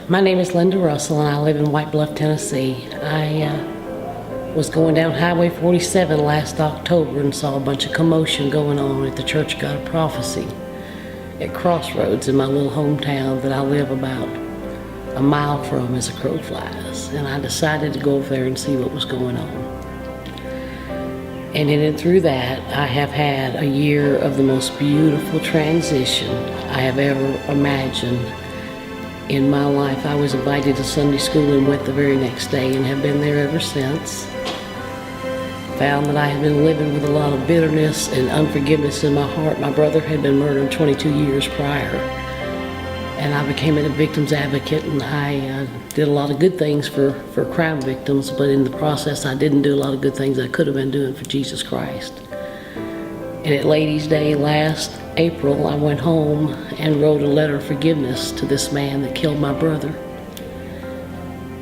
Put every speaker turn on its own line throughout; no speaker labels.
My name is Linda Russell and I live in White Bluff, Tennessee. I was going down Highway 47 last October and saw a bunch of commotion going on at the Church of God of Prophecy at Crossroads in my little hometown that I live about a mile from as a crow flies. And I decided to go over there and see what was going on. And in and through that, I have had a year of the most beautiful transition I have ever imagined in my life. I was invited to Sunday school and went the very next day and have been there ever since. Found that I had been living with a lot of bitterness and unforgiveness in my heart. My brother had been murdered 22 years prior, and I became a victim's advocate, and I did a lot of good things for crime victims, but in the process I didn't do a lot of good things I could have been doing for Jesus Christ. And at Ladies' Day last April, I went home and wrote a letter of forgiveness to this man that killed my brother.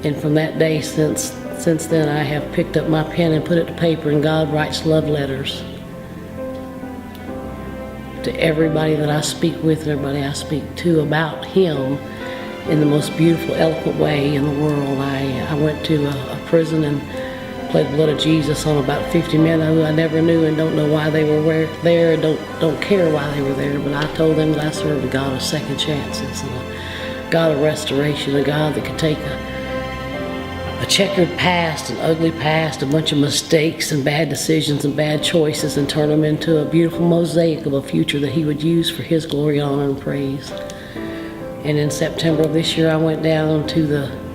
And from that day, since then, I have picked up my pen and put it to paper, and God writes love letters to everybody that I speak with and everybody I speak to about Him in the most beautiful, eloquent way in the world. I went to a prison and played the blood of Jesus on about 50 men who I never knew and don't know why they were there, and don't care why they were there, but I told them that I served a God of second chances and a God of restoration, a God that could take a checkered past, an ugly past, a bunch of mistakes and bad decisions and bad choices, and turn them into a beautiful mosaic of a future that He would use for His glory, honor, and praise. And in September of this year, I went down to the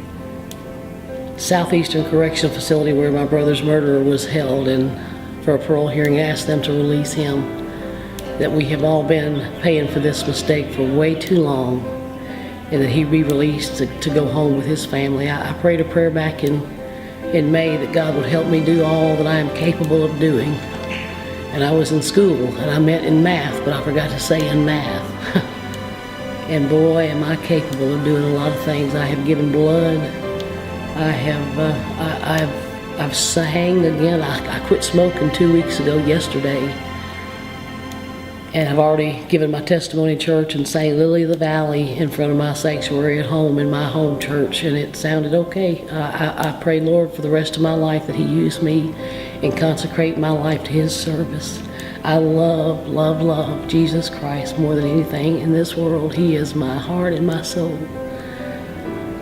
Southeastern Correctional Facility where my brother's murderer was held, and for a parole hearing asked them to release him. That we have all been paying for this mistake for way too long, and that he be released to go home with his family. I prayed a prayer back in May that God would help me do all that I am capable of doing. And I was in school, and I meant in math, but I forgot to say in math. And boy, am I capable of doing a lot of things. I have given blood. I've sang again. I quit smoking 2 weeks ago yesterday, and I've already given my testimony in church and sang Lily of the Valley in front of my sanctuary at home in my home church, and it sounded okay. I pray, Lord, for the rest of my life that He use me and consecrate my life to His service. I love Jesus Christ more than anything in this world. He is my heart and my soul.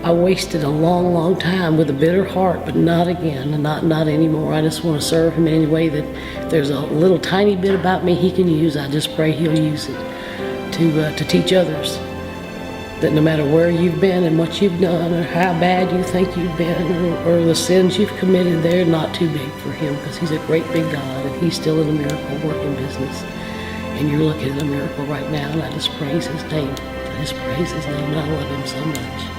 I wasted a long time with a bitter heart, but not again, not anymore. I just want to serve Him in any way that if there's a little tiny bit about me He can use. I just pray He'll use it to teach others that no matter where you've been and what you've done or how bad you think you've been or the sins you've committed, they're not too big for Him, because He's a great big God and He's still in the miracle working business. And you're looking at a miracle right now, and I just praise His name. I just praise His name, and I love Him so much.